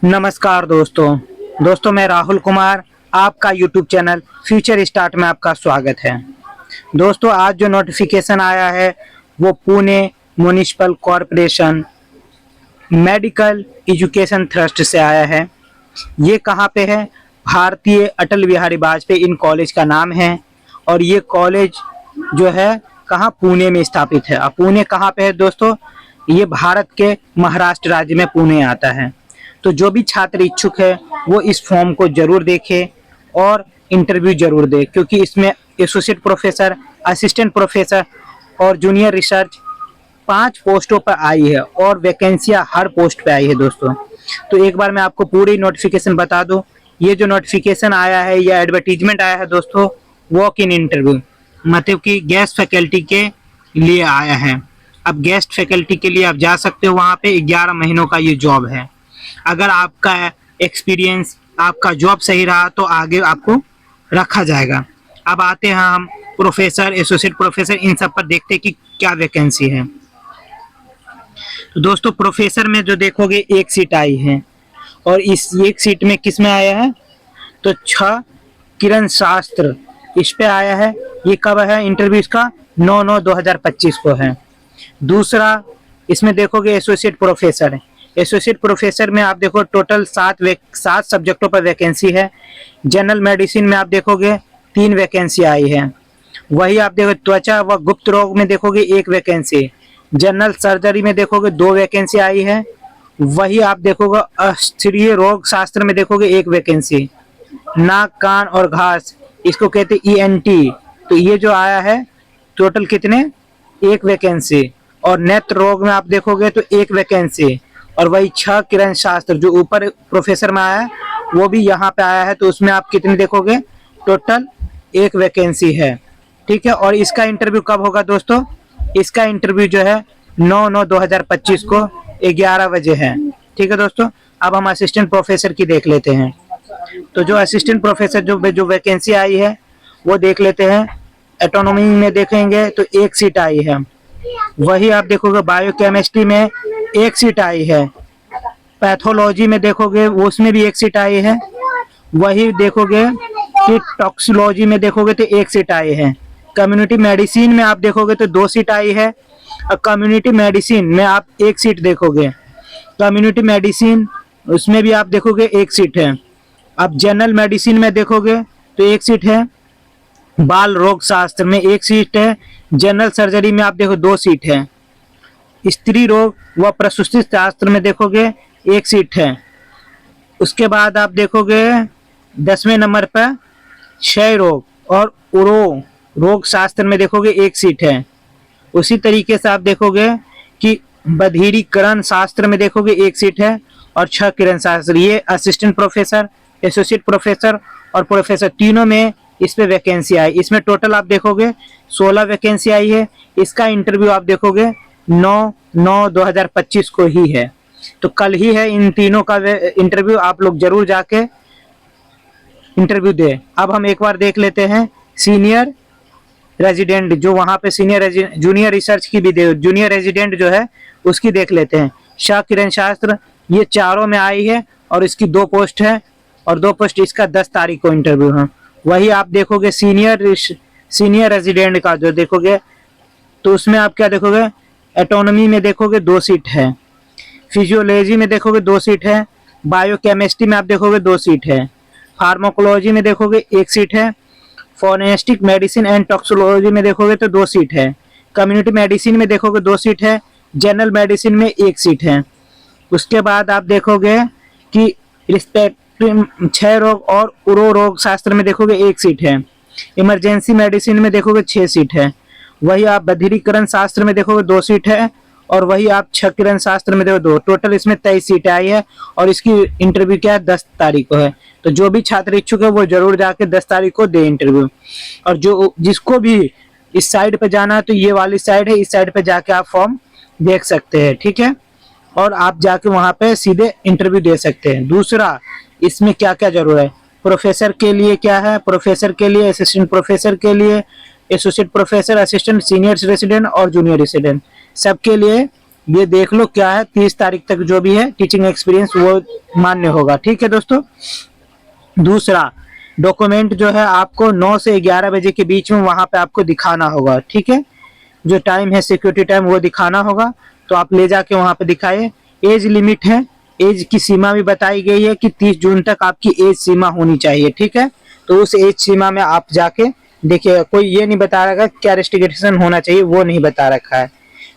नमस्कार दोस्तों मैं राहुल कुमार, आपका यूट्यूब चैनल फ्यूचर स्टार्ट में आपका स्वागत है। दोस्तों आज जो नोटिफिकेशन आया है वो Pune municipal corporation medical education trust से आया है। ये कहाँ पे है? भारतीय अटल बिहारी वाजपेयी इन कॉलेज का नाम है और ये कॉलेज जो है कहाँ, पुणे में स्थापित है। अब पुणे कहाँ पे है दोस्तों? ये भारत के महाराष्ट्र राज्य में पुणे आता है। तो जो भी छात्र इच्छुक है वो इस फॉर्म को जरूर देखे और इंटरव्यू जरूर दे, क्योंकि इसमें एसोसिएट प्रोफेसर, असिस्टेंट प्रोफेसर और जूनियर रिसर्च 5 पोस्टों पर आई है और वैकेंसियां हर पोस्ट पे आई है दोस्तों। तो एक बार मैं आपको पूरी नोटिफिकेशन बता दूं। ये जो नोटिफिकेशन आया है या एडवर्टीजमेंट आया है दोस्तों, वॉक इन इंटरव्यू मतलब कि गेस्ट फैकल्टी के लिए आया है। अब गेस्ट फैकल्टी के लिए आप जा सकते हो, वहाँ पे 11 महीनों का ये जॉब है। अगर आपका एक्सपीरियंस, आपका जॉब सही रहा तो आगे आपको रखा जाएगा। अब आते हैं हम प्रोफेसर, एसोसिएट प्रोफेसर, इन सब पर देखते हैं कि क्या वैकेंसी है। तो दोस्तों प्रोफेसर में जो देखोगे एक सीट आई है और इस एक सीट में किस में आया है तो 6 किरण शास्त्र इस पे आया है। ये कब है इंटरव्यू? इसका 9/9/2025 को है। दूसरा इसमें देखोगे एसोसिएट प्रोफेसर है। एसोसिएट प्रोफेसर में आप देखो टोटल 7 सब्जेक्टों पर वैकेंसी है। जनरल मेडिसिन में आप देखोगे 3 वैकेंसी आई है। वही आप देखो त्वचा व गुप्त रोग में देखोगे 1 वैकेंसी। जनरल सर्जरी में देखोगे 2 वैकेंसी आई है। वही आप देखोगे अस्थिरीय रोग शास्त्र में देखोगे 1 वैकेंसी। नाक, कान और घास, इसको कहते हैं ENT, तो ये जो आया है टोटल कितने? 1 वैकेंसी। और नेत्र रोग में आप देखोगे तो 1 वैकेंसी। और वही 6 किरण शास्त्र जो ऊपर प्रोफेसर में आया है वो भी यहाँ पे आया है, तो उसमें आप कितने देखोगे? टोटल 1 वैकेंसी है। ठीक है। और इसका इंटरव्यू कब होगा दोस्तों? इसका इंटरव्यू जो है 9/9/2025 को 11 बजे है। ठीक है दोस्तों। अब हम असिस्टेंट प्रोफेसर की देख लेते हैं। तो जो असिस्टेंट प्रोफेसर जो वैकेंसी आई है वो देख लेते हैं। एटोनॉमी में देखेंगे तो 1 सीट आई है। वही आप देखोगे बायोकेमिस्ट्री में 1 सीट आई है। पैथोलॉजी में देखोगे उसमें भी 1 सीट आई है। वही देखोगे कि टॉक्सिकोलॉजी में देखोगे तो 1 सीट आई है। कम्युनिटी मेडिसिन में आप देखोगे तो 2 सीट आई है। और कम्युनिटी मेडिसिन में आप 1 सीट देखोगे। कम्युनिटी मेडिसिन उसमें भी आप देखोगे 1 सीट है। अब जनरल मेडिसिन में देखोगे तो 1 सीट है। बाल रोग शास्त्र में 1 सीट है। जनरल सर्जरी में आप देखो 2 सीट है। स्त्री रोग व प्रसूति शास्त्र में देखोगे 1 सीट है। उसके बाद आप देखोगे 10वें नंबर पर क्षय रोग और उरो रोग शास्त्र में देखोगे 1 सीट है। उसी तरीके से आप देखोगे कि बधिरीकरण शास्त्र में देखोगे 1 सीट है और 6 किरण शास्त्र। ये असिस्टेंट प्रोफेसर, एसोसिएट प्रोफेसर और प्रोफेसर तीनों में इस पे वैकेंसी आई। इसमें टोटल आप देखोगे 16 वैकेंसी आई है। इसका इंटरव्यू आप देखोगे 9/9/2025 को ही है। तो कल ही है इन तीनों का इंटरव्यू। आप लोग जरूर जाके इंटरव्यू दे। अब हम एक बार देख लेते हैं सीनियर रेजिडेंट, जो वहाँ पे जूनियर रिसर्च की भी जूनियर रेजिडेंट जो है उसकी देख लेते हैं। शाह किरण शास्त्र ये चारों में आई है और इसकी 2 पोस्ट है और 2 पोस्ट इसका 10 तारीख को इंटरव्यू है। वही आप देखोगे सीनियर रेजिडेंट का जो देखोगे तो उसमें आप क्या देखोगे? एटोनॉमी में देखोगे 2 सीट है। फिजियोलॉजी में देखोगे 2 सीट है। बायोकेमिस्ट्री में आप देखोगे 2 सीट है। फार्माकोलॉजी में देखोगे 1 सीट है। फॉरेंसिक मेडिसिन एंड टॉक्सिकोलॉजी में देखोगे तो 2 सीट है। कम्युनिटी मेडिसिन में देखोगे 2 सीट है। जनरल मेडिसिन में 1 सीट है। उसके बाद आप देखोगे कि क्षय रोग और उरो रोग शास्त्र में देखोगे 1 सीट है। इमरजेंसी मेडिसिन में देखोगे 6 सीट है। वही आप बधिरीकरण शास्त्र में देखोगे 2 सीट है और वही आप 6 किरण शास्त्र में देखो 2। टोटल इसमें 23 सीटें आई है और इसकी इंटरव्यू क्या है? 10 तारीख को है। तो जो भी छात्र इच्छुक है वो जरूर जाके 10 तारीख को दे इंटरव्यू। और जो जिसको भी इस साइड पे जाना है तो ये वाली साइड है, इस साइड पे जाके आप फॉर्म देख सकते हैं। ठीक है। और आप जाके वहां पे सीधे इंटरव्यू दे सकते हैं। दूसरा इसमें क्या क्या जरूर है? प्रोफेसर के लिए क्या है? प्रोफेसर के लिए, असिस्टेंट प्रोफेसर के लिए, associate professor, assistant, senior resident और जूनियर रेसिडेंट सबके लिए ये देख लो क्या है, 30 तारीख तक जो भी है टीचिंग एक्सपीरियंस वो मान्य होगा। ठीक है दोस्तों। दूसरा डॉक्यूमेंट जो है आपको 9 से 11 बजे के बीच में वहां पे आपको दिखाना होगा। ठीक है, जो टाइम है सिक्योरिटी टाइम वो दिखाना होगा, तो आप ले जाके वहां पे दिखाए। एज लिमिट है, एज की सीमा भी बताई गई है कि 30 जून तक आपकी एज सीमा होनी चाहिए। ठीक है, तो उस एज सीमा में आप जाके देखिए, कोई ये नहीं बता रखा क्या रेस्ट्रिक्शन होना चाहिए, वो नहीं बता रखा है।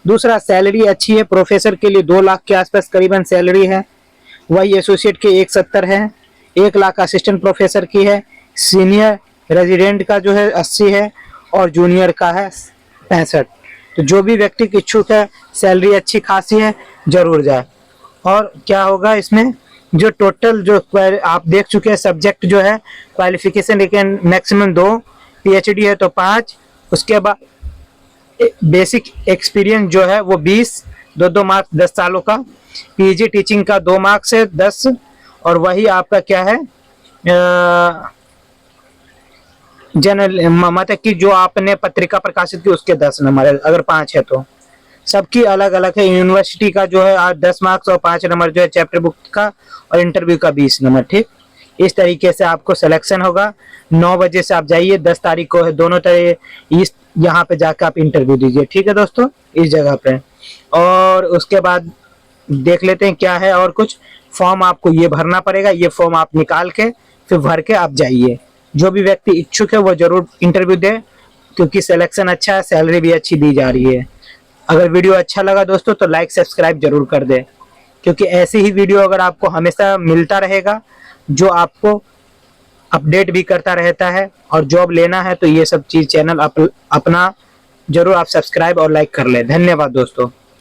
दूसरा सैलरी अच्छी है, प्रोफेसर के लिए 2 लाख के आसपास करीबन सैलरी है, वही एसोसिएट के 170 है, 1 लाख असिस्टेंट प्रोफेसर की है, सीनियर रेजिडेंट का जो है 80 है और जूनियर का है 65। तो जो भी व्यक्ति इच्छुक है, सैलरी अच्छी खासी है, जरूर जाए। और क्या होगा इसमें, जो टोटल जो आप देख चुके हैं सब्जेक्ट जो है क्वालिफिकेशन, लेकिन मैक्सिमम 2, पीएचडी है तो 5, उसके बाद बेसिक एक्सपीरियंस जो है वो 20, 2 मार्क्स 10 सालों का, पीजी टीचिंग का 2 मार्क्स है 10, और वही आपका क्या है जनरल मतलब कि जो आपने पत्रिका प्रकाशित की उसके 10 नंबर है, अगर 5 है तो। सबकी अलग अलग है, यूनिवर्सिटी का जो है 10 मार्क्स और 5 नंबर जो है चैप्टर बुक का, और इंटरव्यू का 20 नंबर। ठीक, इस तरीके से आपको सिलेक्शन होगा। 9 बजे से आप जाइए, 10 तारीख को है, दोनों तरह इस यहाँ पे जाकर आप इंटरव्यू दीजिए। ठीक है दोस्तों, इस जगह पे। और उसके बाद देख लेते हैं क्या है और कुछ। फॉर्म आपको ये भरना पड़ेगा, ये फॉर्म आप निकाल के फिर भर के आप जाइए। जो भी व्यक्ति इच्छुक है वो जरूर इंटरव्यू दे, क्योंकि सिलेक्शन अच्छा है, सैलरी भी अच्छी दी जा रही है। अगर वीडियो अच्छा लगा दोस्तों तो लाइक सब्सक्राइब जरूर कर दे, क्योंकि ऐसे ही वीडियो अगर आपको हमेशा मिलता रहेगा, जो आपको अपडेट भी करता रहता है, और जॉब लेना है तो ये सब चीज चैनल अपना जरूर आप सब्सक्राइब और लाइक कर ले। धन्यवाद दोस्तों।